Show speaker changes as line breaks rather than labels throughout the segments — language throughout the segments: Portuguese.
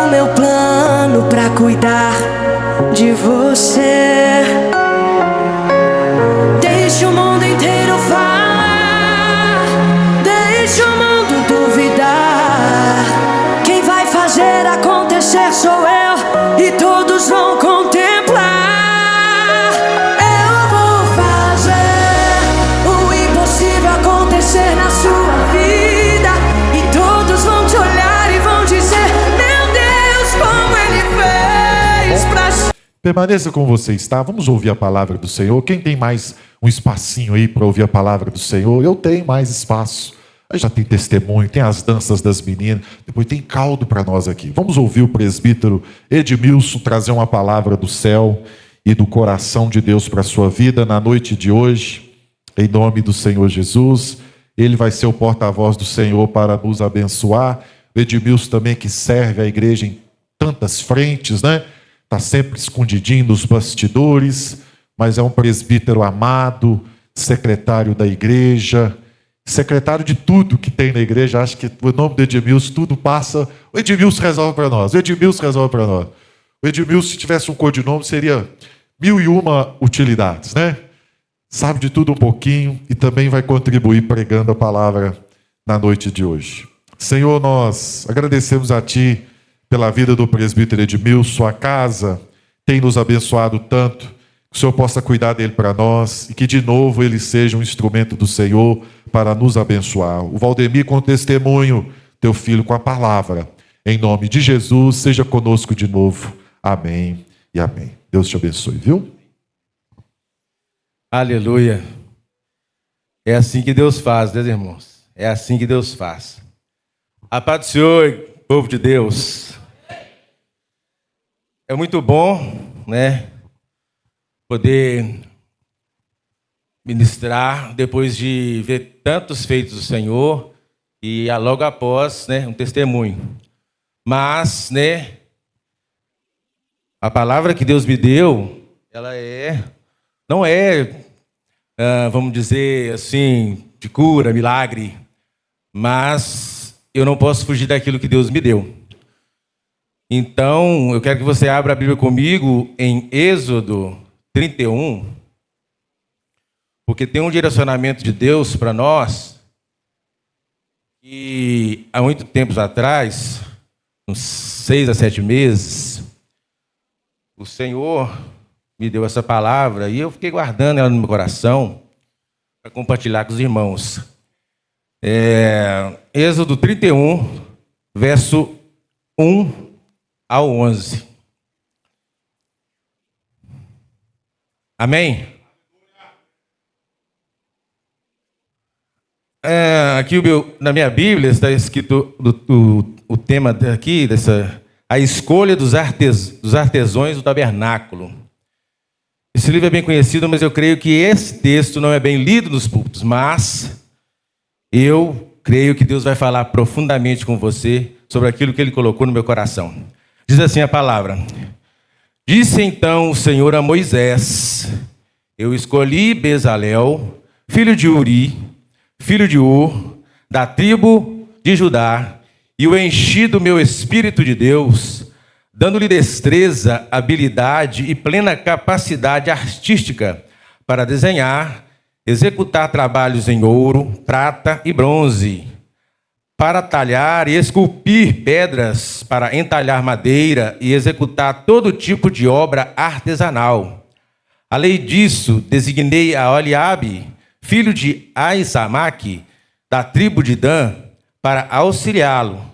o meu plano pra cuidar de você. Deixe o mundo inteiro falar, deixe o mundo duvidar. Quem vai fazer acontecer sou eu, e todos vão contemplar. Eu vou fazer o impossível acontecer na sua vida, e todos vão te olhar e vão dizer: meu Deus, como ele fez pra...
Permaneça como você está, vamos ouvir a palavra do Senhor. Quem tem mais um espacinho aí para ouvir a palavra do Senhor? Eu tenho mais espaço. Aí já tem testemunho, tem as danças das meninas, depois tem caldo para nós aqui. Vamos ouvir o presbítero Edmilson trazer uma palavra do céu e do coração de Deus para a sua vida na noite de hoje, em nome do Senhor Jesus. Ele vai ser o porta-voz do Senhor para nos abençoar. O Edmilson também, que serve a igreja em tantas frentes, né? Está sempre escondidinho nos bastidores, mas é um presbítero amado, secretário da igreja, secretário de tudo que tem na igreja. Acho que o nome do Edmilson, tudo passa. O Edmilson resolve para nós. O Edmilson resolve para nós. O Edmilson, se tivesse um codinome, seria 1001 utilidades, né? Sabe de tudo um pouquinho e também vai contribuir pregando a palavra na noite de hoje. Senhor, nós agradecemos a Ti pela vida do presbítero Edmilson. Sua casa tem nos abençoado tanto. Que o Senhor possa cuidar dele para nós e que de novo ele seja um instrumento do Senhor para nos abençoar. O Valdemir com testemunho, teu filho com a palavra. Em nome de Jesus, seja conosco de novo. Amém e amém. Deus te abençoe, viu?
Aleluia. É assim que Deus faz, né, irmãos? É assim que Deus faz. A paz do Senhor, povo de Deus. É muito bom, né, poder ministrar depois de ver tantos feitos do Senhor e logo após, né, um testemunho. Mas, né, a palavra que Deus me deu, ela não é, vamos dizer assim, de cura, milagre, mas eu não posso fugir daquilo que Deus me deu. Então, eu quero que você abra a Bíblia comigo em Êxodo 31, porque tem um direcionamento de Deus para nós, e há muito tempos atrás, uns 6 a 7 meses, o Senhor me deu essa palavra e eu fiquei guardando ela no meu coração para compartilhar com os irmãos. Êxodo 31, verso 1 ao 11. Amém? Aqui na minha Bíblia está escrito o tema aqui, a escolha dos artesãos do tabernáculo. Esse livro é bem conhecido, mas eu creio que esse texto não é bem lido nos púlpitos, mas eu creio que Deus vai falar profundamente com você sobre aquilo que Ele colocou no meu coração. Diz assim a palavra: disse então o Senhor a Moisés: eu escolhi Bezalel, filho de Uri, filho de Ur, da tribo de Judá, e o enchi do meu Espírito de Deus, dando-lhe destreza, habilidade e plena capacidade artística para desenhar, executar trabalhos em ouro, prata e bronze, para talhar e esculpir pedras, para entalhar madeira e executar todo tipo de obra artesanal. Além disso, designei a Oliabe, filho de Aisamaque, da tribo de Dan, para auxiliá-lo.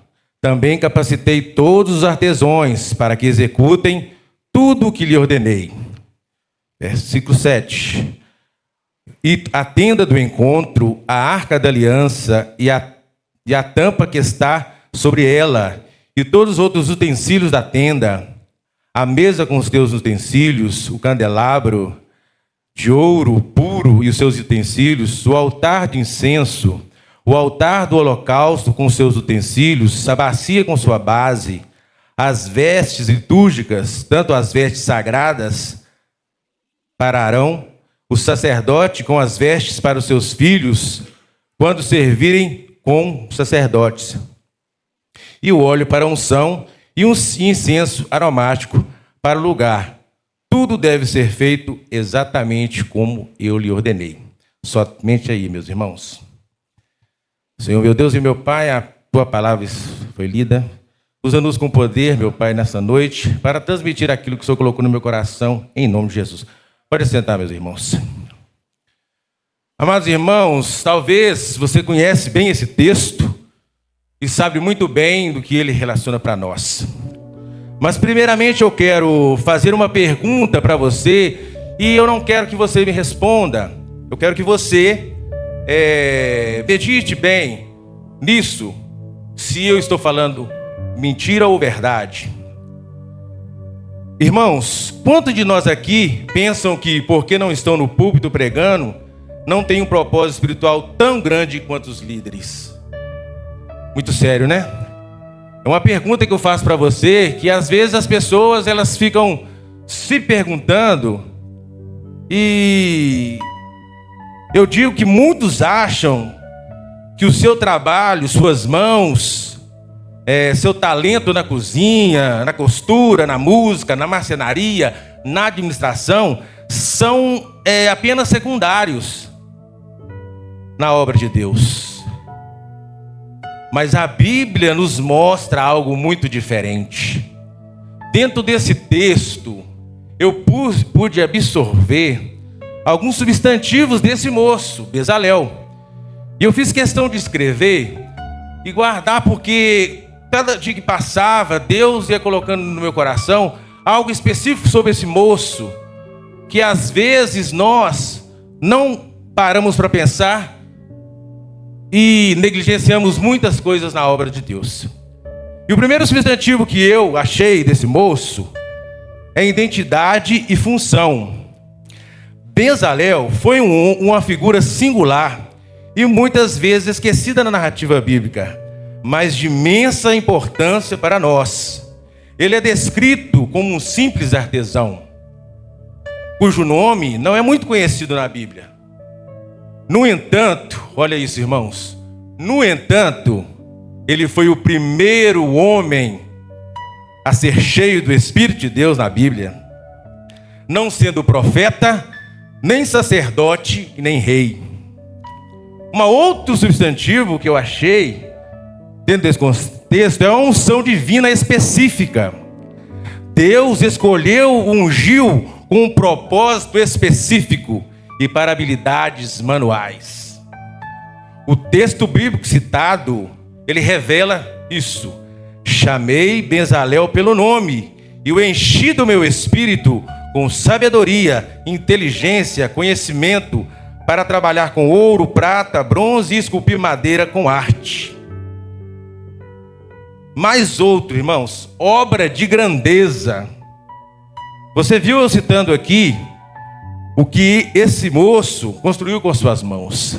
Também capacitei todos os artesãos para que executem tudo o que lhe ordenei. Versículo 7. E a tenda do encontro, a arca da aliança e a tampa que está sobre ela, e todos os outros utensílios da tenda, a mesa com os teus utensílios, o candelabro de ouro puro e os seus utensílios, o altar de incenso, o altar do holocausto com os seus utensílios, a bacia com sua base, as vestes litúrgicas, tanto as vestes sagradas para Arão, o sacerdote com as vestes para os seus filhos, quando servirem com sacerdotes, e o óleo para unção, e um incenso aromático para o lugar. Tudo deve ser feito exatamente como eu lhe ordenei. Somente aí, meus irmãos. Senhor, meu Deus e meu Pai, a tua palavra foi lida. Usa-nos com poder, meu Pai, nessa noite, para transmitir aquilo que o Senhor colocou no meu coração, em nome de Jesus. Pode sentar, meus irmãos. Amados irmãos, talvez você conhece bem esse texto e sabe muito bem do que ele relaciona para nós. Mas primeiramente eu quero fazer uma pergunta para você e eu não quero que você me responda. Eu quero que você medite bem nisso, se eu estou falando mentira ou verdade. Irmãos, quantos de nós aqui pensam que porque não estão no púlpito pregando, não tem um propósito espiritual tão grande quanto os líderes? Muito sério, né? É uma pergunta que eu faço para você, que às vezes as pessoas elas ficam se perguntando, e eu digo que muitos acham que o seu trabalho, suas mãos, seu talento na cozinha, na costura, na música, na marcenaria, na administração, são apenas secundários na obra de Deus. Mas a Bíblia nos mostra algo muito diferente. Dentro desse texto, eu pude absorver alguns substantivos desse moço, Bezalel. E eu fiz questão de escrever e guardar, porque cada dia que passava, Deus ia colocando no meu coração algo específico sobre esse moço, que às vezes nós não paramos para pensar e negligenciamos muitas coisas na obra de Deus. E o primeiro substantivo que eu achei desse moço é identidade e função. Bezalel foi uma figura singular e muitas vezes esquecida na narrativa bíblica, mas de imensa importância para nós. Ele é descrito como um simples artesão, cujo nome não é muito conhecido na Bíblia. No entanto, olha isso, irmãos. No entanto, ele foi o primeiro homem a ser cheio do Espírito de Deus na Bíblia, não sendo profeta, nem sacerdote, nem rei. Um outro substantivo que eu achei dentro desse contexto é a unção divina específica. Deus escolheu, ungiu com um propósito específico e para habilidades manuais. O texto bíblico citado, ele revela isso. Chamei Bezalel pelo nome e o enchi do meu espírito com sabedoria, inteligência, conhecimento, para trabalhar com ouro, prata, bronze e esculpir madeira com arte. Mais outro, irmãos, obra de grandeza. Você viu eu citando aqui o que esse moço construiu com suas mãos.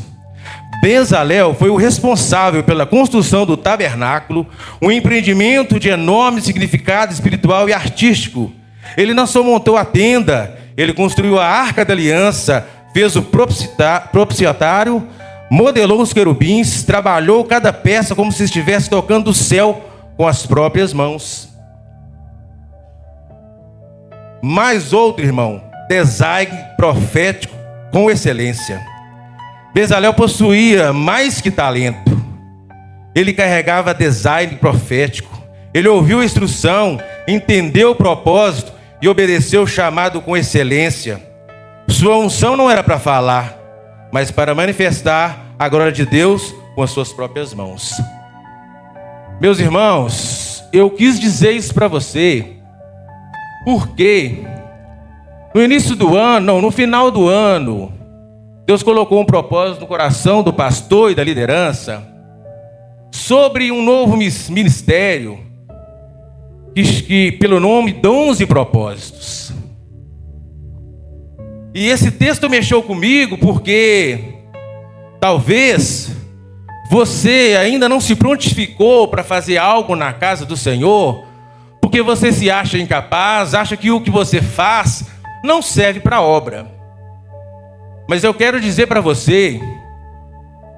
Bezalel foi o responsável pela construção do tabernáculo, um empreendimento de enorme significado espiritual e artístico. Ele não só montou a tenda, ele construiu a arca da aliança, fez o propiciatário, modelou os querubins, trabalhou cada peça como se estivesse tocando o céu com as próprias mãos. Mais outro, irmão, design profético com excelência. Bezalel possuía mais que talento. Ele carregava design profético. Ele ouviu a instrução, entendeu o propósito e obedeceu o chamado com excelência. Sua unção não era para falar, mas para manifestar a glória de Deus com as suas próprias mãos. Meus irmãos, eu quis dizer isso para você, porque no início do ano, não, no final do ano, Deus colocou um propósito no coração do pastor e da liderança sobre um novo ministério que pelo nome Dons e Propósitos. E esse texto mexeu comigo porque talvez você ainda não se prontificou para fazer algo na casa do Senhor, porque você se acha incapaz, acha que o que você faz não serve para a obra. Mas eu quero dizer para você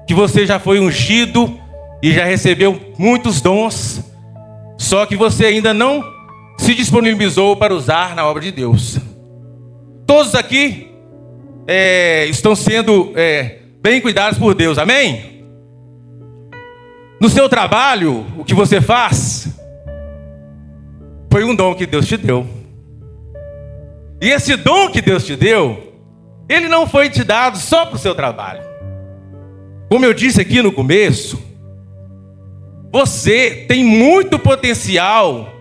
que você já foi ungido e já recebeu muitos dons, Só que você ainda não se disponibilizou para usar na obra de Deus. Todos aqui estão sendo bem cuidados por Deus, amém? No seu trabalho, o que você faz foi um dom que Deus te deu. E esse dom que Deus te deu, ele não foi te dado só para o seu trabalho. Como eu disse aqui no começo, você tem muito potencial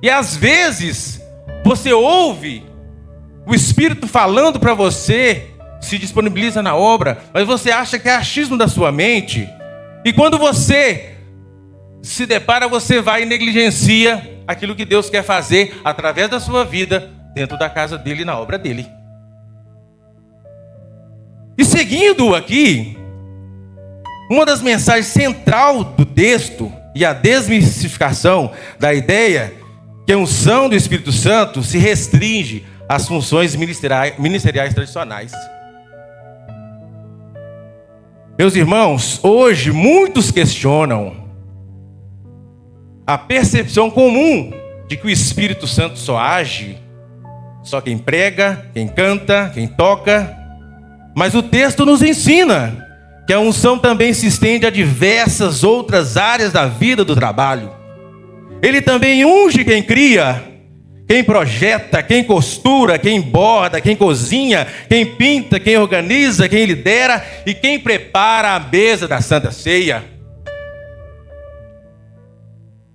e às vezes você ouve o Espírito falando para você, se disponibiliza na obra, mas você acha que é achismo da sua mente. E quando você se depara, você vai e negligencia aquilo que Deus quer fazer através da sua vida, dentro da casa dele e na obra dele. E seguindo aqui, uma das mensagens central do texto e a desmistificação da ideia que a unção do Espírito Santo se restringe às funções ministeriais tradicionais. Meus irmãos, hoje muitos questionam a percepção comum de que o Espírito Santo só age, só quem prega, quem canta, quem toca. Mas o texto nos ensina que a unção também se estende a diversas outras áreas da vida do trabalho. Ele também unge quem cria, quem projeta, quem costura, quem borda, quem cozinha, quem pinta, quem organiza, quem lidera e quem prepara a mesa da Santa Ceia.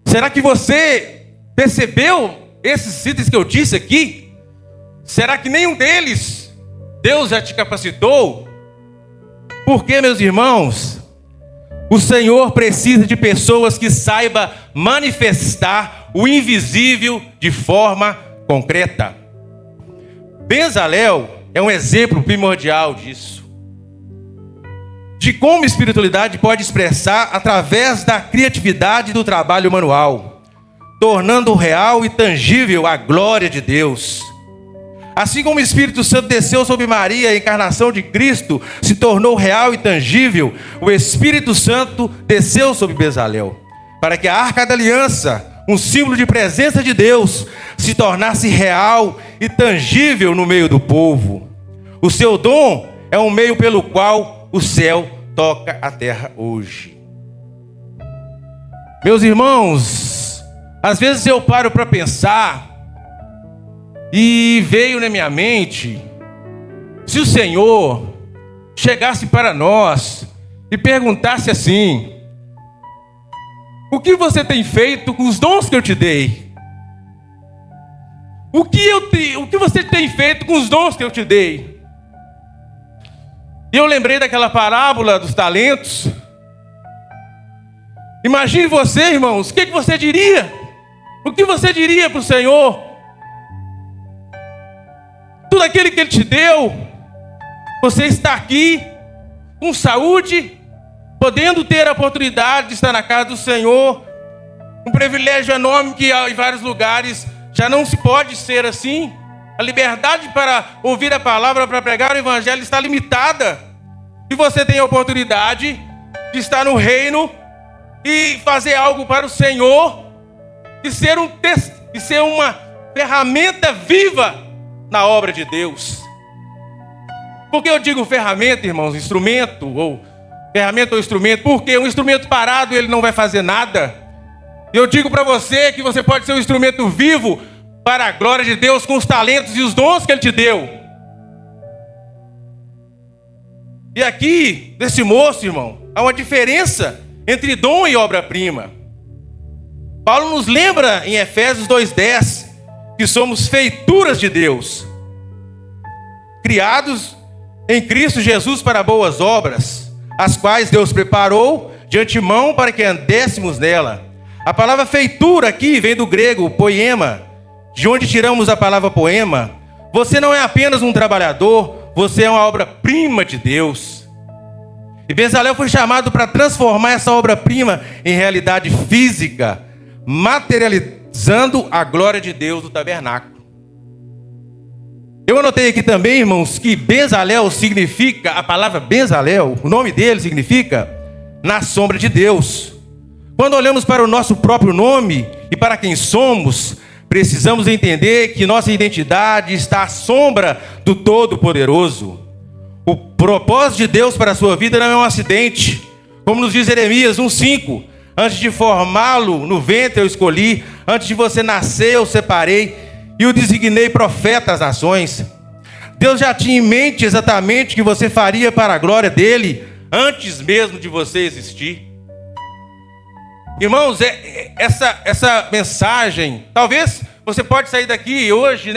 Será que você percebeu esses itens que eu disse aqui? Será que nenhum deles Deus já te capacitou? Porque, meus irmãos, o Senhor precisa de pessoas que saibam manifestar o invisível de forma concreta. Bezalel é um exemplo primordial disso. De como a espiritualidade pode expressar através da criatividade do trabalho manual, tornando real e tangível a glória de Deus. Assim como o Espírito Santo desceu sobre Maria, a encarnação de Cristo se tornou real e tangível, o Espírito Santo desceu sobre Bezalel, para que a Arca da Aliança, um símbolo de presença de Deus, se tornasse real e tangível no meio do povo. O seu dom é um meio pelo qual o céu toca a terra hoje. Meus irmãos, às vezes eu paro para pensar, e veio na minha mente, se o Senhor chegasse para nós e perguntasse assim: o que você tem feito com os dons que eu te dei? O que você tem feito com os dons que eu te dei? E eu lembrei daquela parábola dos talentos. Imagine você, irmãos, o que você diria? O que você diria para o Senhor? Tudo aquilo que Ele te deu, você está aqui com saúde, podendo ter a oportunidade de estar na casa do Senhor, um privilégio enorme que em vários lugares já não se pode ser assim. A liberdade para ouvir a palavra, para pregar o evangelho está limitada. E você tem a oportunidade de estar no reino e fazer algo para o Senhor, e ser uma ferramenta viva na obra de Deus. Por que eu digo ferramenta, irmãos, instrumento ou instrumento? Porque um instrumento parado, ele não vai fazer nada. Eu digo para você que você pode ser um instrumento vivo para a glória de Deus, com os talentos e os dons que Ele te deu. E aqui, desse moço, irmão, há uma diferença entre dom e obra-prima. Paulo nos lembra em Efésios 2:10 que somos feituras de Deus, criados em Cristo Jesus para boas obras, as quais Deus preparou de antemão para que andéssemos nela. A palavra feitura aqui vem do grego poema, de onde tiramos a palavra poema. Você não é apenas um trabalhador, você é uma obra-prima de Deus. E Bezalel foi chamado para transformar essa obra-prima em realidade física, materializando a glória de Deus do tabernáculo. Eu anotei aqui também, irmãos, que Bezalel significa, a palavra Bezalel, o nome dele significa na sombra de Deus. Quando olhamos para o nosso próprio nome e para quem somos, precisamos entender que nossa identidade está à sombra do Todo-Poderoso. O propósito de Deus para a sua vida não é um acidente. Como nos diz Jeremias 1,5: antes de formá-lo no ventre eu escolhi, antes de você nascer eu separei e o designei profeta às nações. Deus já tinha em mente exatamente o que você faria para a glória dele, antes mesmo de você existir. Irmãos, essa mensagem, talvez você pode sair daqui hoje,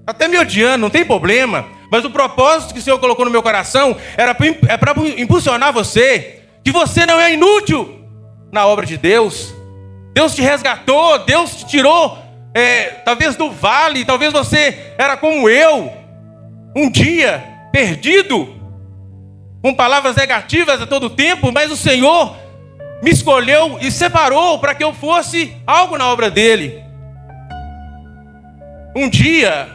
até me odiando, não tem problema, mas o propósito que o Senhor colocou no meu coração é para impulsionar você, que você não é inútil na obra de Deus. Deus te resgatou, Deus te tirou, talvez do vale, talvez você era como eu, um dia perdido, com palavras negativas a todo tempo, mas o Senhor me escolheu e separou para que eu fosse algo na obra dele. Um dia,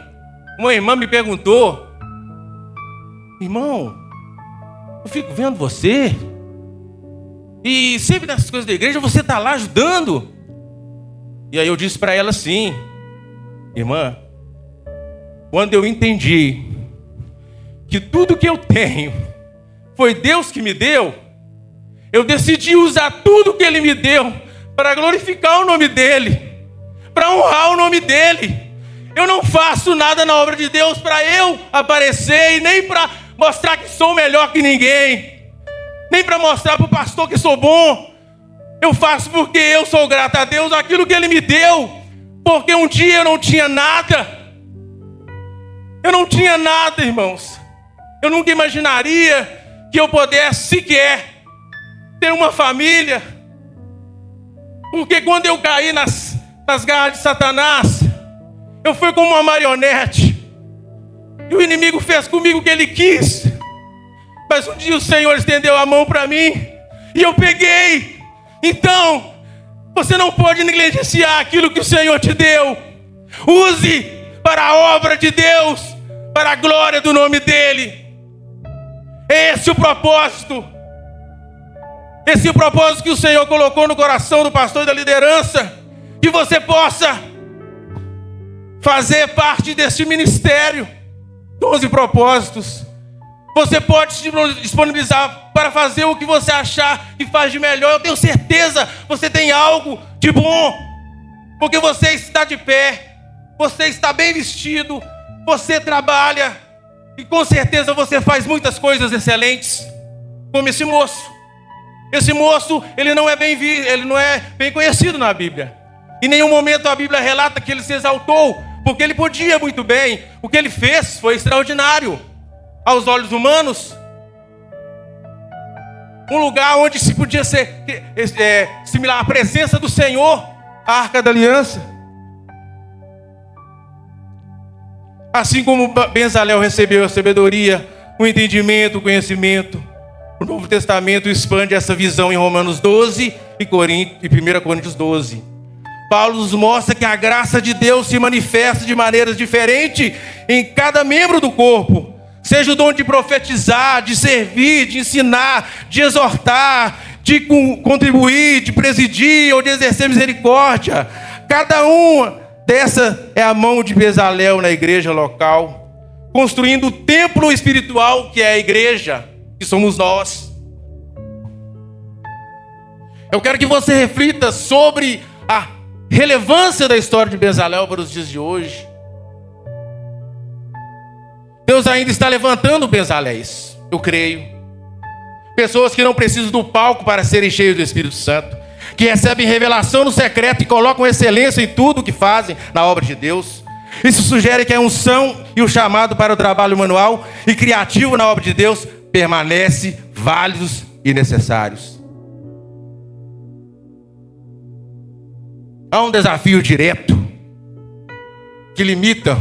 uma irmã me perguntou: irmão, eu fico vendo você, e sempre nessas coisas da igreja você está lá ajudando. E aí eu disse para ela assim: irmã, quando eu entendi que tudo que eu tenho foi Deus que me deu, eu decidi usar tudo que Ele me deu para glorificar o nome dEle, para honrar o nome dEle. Eu não faço nada na obra de Deus para eu aparecer, e nem para mostrar que sou melhor que ninguém, nem para mostrar para o pastor que sou bom. Eu faço porque eu sou grato a Deus aquilo que Ele me deu, porque um dia eu não tinha nada. Eu não tinha nada, irmãos. Eu nunca imaginaria que eu pudesse sequer ter uma família, porque quando eu caí nas garras de Satanás, eu fui como uma marionete, e o inimigo fez comigo o que ele quis. Mas um dia o Senhor estendeu a mão para mim, e eu peguei. Então, você não pode negligenciar aquilo que o Senhor te deu. Use para a obra de Deus, para a glória do nome dEle. Esse é o propósito. Esse é o propósito que o Senhor colocou no coração do pastor e da liderança, que você possa fazer parte desse ministério. 12 propósitos. Você pode se disponibilizar para fazer o que você achar que faz de melhor. Eu tenho certeza, você tem algo de bom, porque você está de pé, você está bem vestido, você trabalha, e com certeza você faz muitas coisas excelentes, como esse moço. Esse moço, ele não é bem conhecido na Bíblia. Em nenhum momento a Bíblia relata que ele se exaltou, porque ele podia muito bem. O que ele fez foi extraordinário aos olhos humanos. Um lugar onde se podia ser similar à presença do Senhor, a Arca da Aliança. Assim como Bezalel recebeu a sabedoria, o entendimento, o conhecimento, o Novo Testamento expande essa visão em Romanos 12 e 1 Coríntios 12. Paulo nos mostra que a graça de Deus se manifesta de maneiras diferentes em cada membro do corpo. Seja o dom de profetizar, de servir, de ensinar, de exortar, de contribuir, de presidir ou de exercer misericórdia. Cada uma dessa é a mão de Bezalel na igreja local, construindo o templo espiritual que é a igreja, que somos nós. Eu quero que você reflita sobre a relevância da história de Bezalel para os dias de hoje. Deus ainda está levantando Bezaléis, eu creio. Pessoas que não precisam do palco para serem cheios do Espírito Santo, que recebem revelação no secreto e colocam excelência em tudo o que fazem na obra de Deus. Isso sugere que a unção e o chamado para o trabalho manual e criativo na obra de Deus permanecem válidos e necessários. Há um desafio direto que limita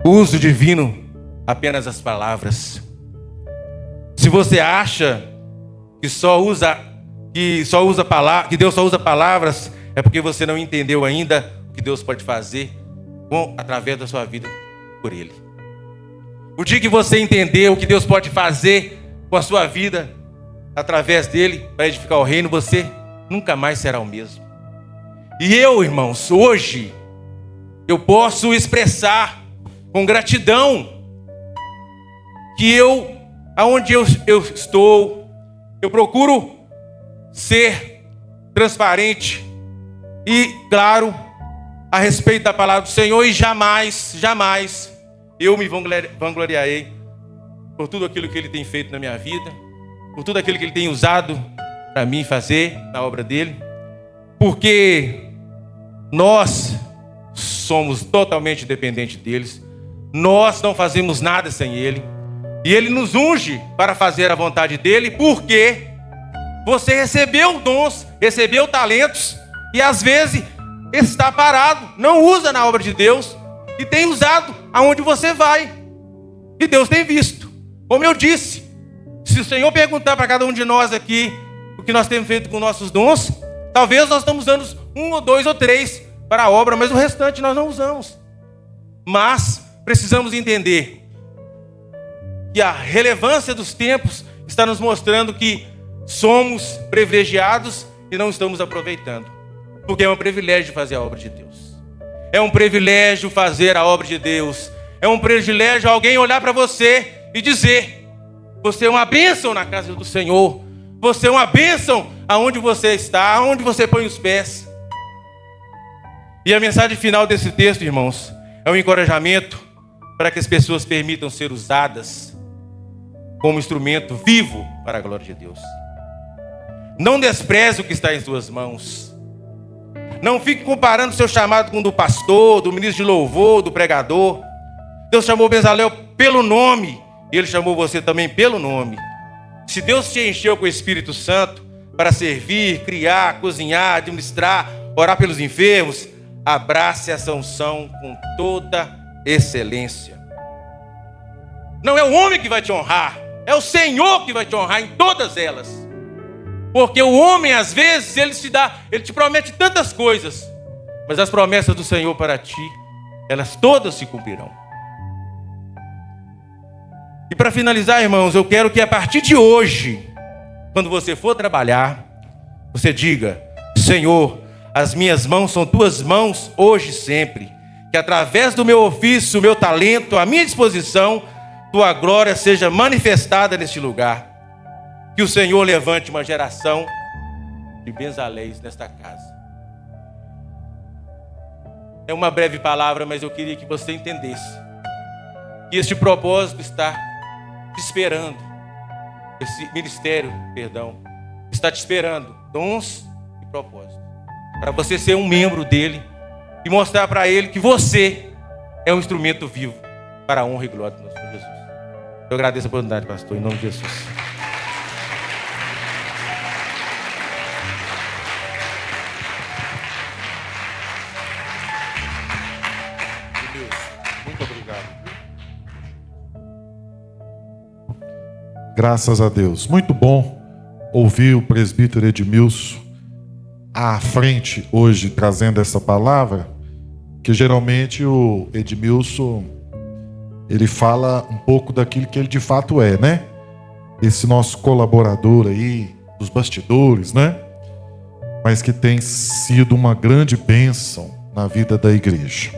o uso divino apenas às palavras. Se você acha que Deus só usa palavras, é porque você não entendeu ainda o que Deus pode fazer através da sua vida por Ele. O dia que você entender o que Deus pode fazer com a sua vida através dele para edificar o reino, você nunca mais será o mesmo. E eu, irmãos, hoje, eu posso expressar com gratidão que aonde eu estou, eu procuro ser transparente e claro a respeito da palavra do Senhor, e jamais eu me vangloriarei por tudo aquilo que Ele tem feito na minha vida, por tudo aquilo que Ele tem usado para mim fazer na obra dEle, porque nós somos totalmente dependentes deles, nós não fazemos nada sem Ele, e Ele nos unge para fazer a vontade dEle, porque você recebeu dons, recebeu talentos, e às vezes está parado, não usa na obra de Deus, e tem usado aonde você vai, e Deus tem visto. Como eu disse, se o Senhor perguntar para cada um de nós aqui o que nós temos feito com nossos dons, talvez nós estamos usando 1 ou 2 ou 3 para a obra, mas o restante nós não usamos. Mas precisamos entender que a relevância dos tempos está nos mostrando que somos privilegiados e não estamos aproveitando, porque é um privilégio fazer a obra de Deus. É um privilégio fazer a obra de Deus. É um privilégio alguém olhar para você e dizer: você é uma bênção na casa do Senhor. Você é uma bênção aonde você está, aonde você põe os pés. E a mensagem final desse texto, irmãos, é um encorajamento para que as pessoas permitam ser usadas como instrumento vivo para a glória de Deus. Não despreze o que está em suas mãos. Não fique comparando seu chamado com o do pastor, do ministro de louvor, do pregador. Deus chamou Bezalel pelo nome, e Ele chamou você também pelo nome. Se Deus te encheu com o Espírito Santo para servir, criar, cozinhar, administrar, orar pelos enfermos, abrace essa unção com toda excelência. Não é o homem que vai te honrar, é o Senhor que vai te honrar em todas elas. Porque o homem, às vezes, ele te promete tantas coisas, mas as promessas do Senhor para ti, elas todas se cumprirão. E para finalizar, irmãos, eu quero que a partir de hoje, quando você for trabalhar, você diga: Senhor, as minhas mãos são tuas mãos hoje e sempre. Que através do meu ofício, o meu talento, a minha disposição, tua glória seja manifestada neste lugar. Que o Senhor levante uma geração de Bezaléis nesta casa. É uma breve palavra, mas eu queria que você entendesse que este propósito está te esperando. Esse ministério, está te esperando dons e propósitos, para você ser um membro dele e mostrar para ele que você é um instrumento vivo para a honra e glória do nosso Senhor Jesus. Eu agradeço a oportunidade, pastor, em nome de Jesus.
Muito obrigado. Graças a Deus. Muito bom ouvir o presbítero Edmilson à frente hoje trazendo essa palavra, que geralmente o Edmilson ele fala um pouco daquilo que ele de fato é, né? Esse nosso colaborador aí dos bastidores, né? Mas que tem sido uma grande bênção na vida da igreja.